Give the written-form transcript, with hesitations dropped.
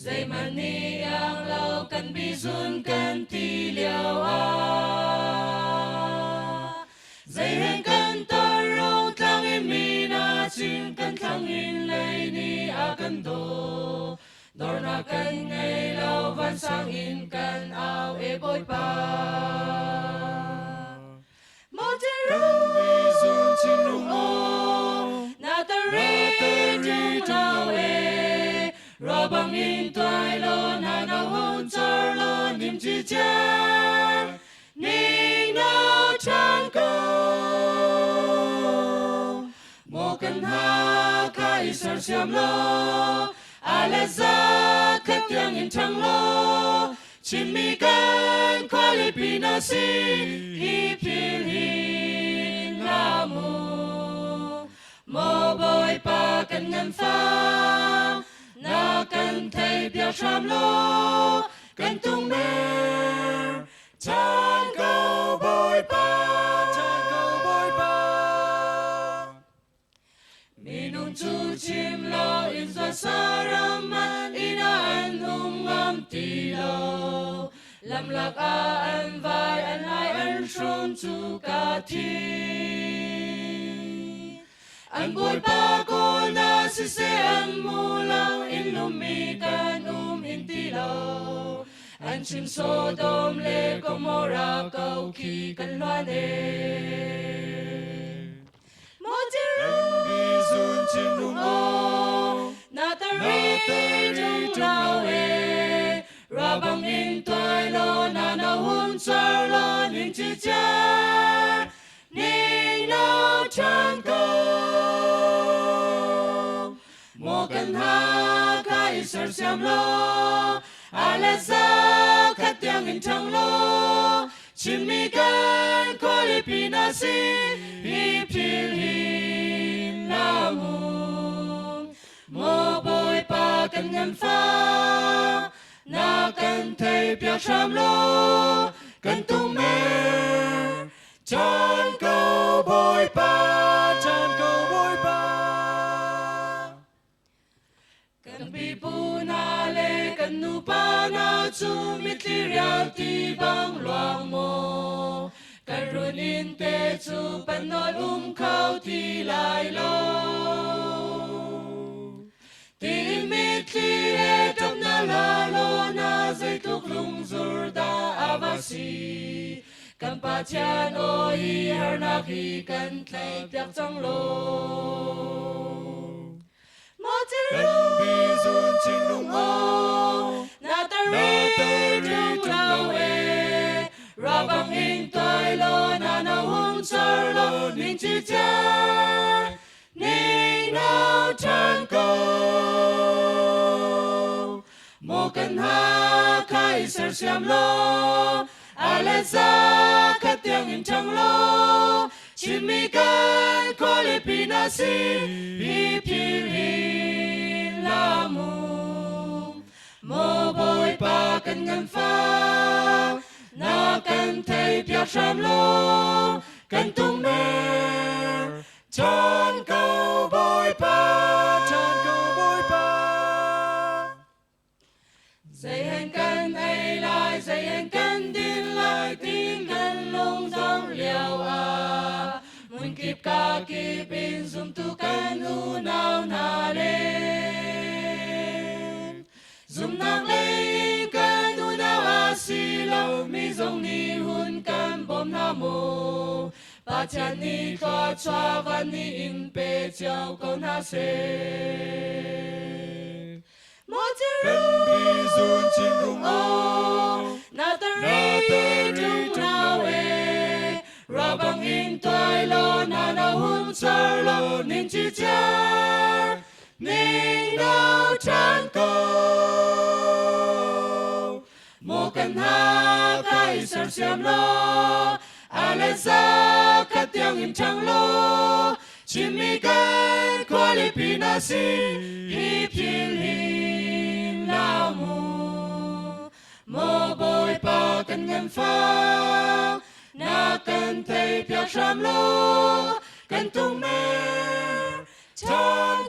dây mà ni ang lâu cần bi run cần ti liao dây hen cần tor râu thang in mi na chin cần thang in lay ni cần do dor na cần ngày lâu van sang in cần ao e boy pa mo te ru Sun chin nung o na ta ri tung lao e ro bang in toai lo na na hon char lo nim chi cha ning nao chan ko mo kan ha kai sar siam lo ale za khat yang in thang lo chin mi kan kwali pina si hi phil hi la mu mo boy pa kan ngam fa na kan thầy bia sham lo kan tung mer chan go boy pa minun chu chim lo in za saraman ina an ngam ti lo lam lak a an vai an hai an shom chu ka thi an boy pa ko na si se an mu lang in lumi kan in ti lo an chim Sodom le Gomorrah câu khi kan loan e mo ti sun chin nung o na ta ri tung lao e ra bang in toai lo na na hun char lo nin chi cha ning nao chan ko mo kan ha kai sar siam lo ale za khat yang in thang lo chim mi kan kwali pina si hi phil hi la mu mo boy pa kan ngam fa na kan thầy bia sham lo kan tung mer chan go boy pa kan bi pu na le kan nu pa na chu mit li ria ti bang luang mo kan run in te chu pan nol khao ti lai lo ti mit li e trong na la lo na dây thuốc lung zur da avasi kan pa chan o hi har na hi kan tlai piak chang lo mo ti bi sun chin nung o na ta ri tung lao e ra bang in toai lo na na hung char lo nin chi cha ning nao chan ko mo kan ha kai sar siam lo ale za khat yang in thang lo chim mi kan kwali pina si hi phil hi la mu mo boy pa kan ngam fa na kan thầy bia sham lo kan tung mer chan go boy pa dây hen kan ai lai dây hen kan din lai tin kan long dong liao mun kip ka kip in zum tu kan u nao na le zum nak le kan u nao si lo mi zong ni hun kan bom na mo pa chan ni ko chwa van ni in pe chao ko na se mo ti bi sun chin nung o na ta ri tung lao e ra bang in toai lo na na hun char lo nin chi cha ning nao chan ko mo kan ha kai sar siam lo ale za khat yang in thang lo chim mi kan kwali pina si hi phil hi la mu mo boy pa kan ngam fa na kan thầy bia sham lo kan tung mer chan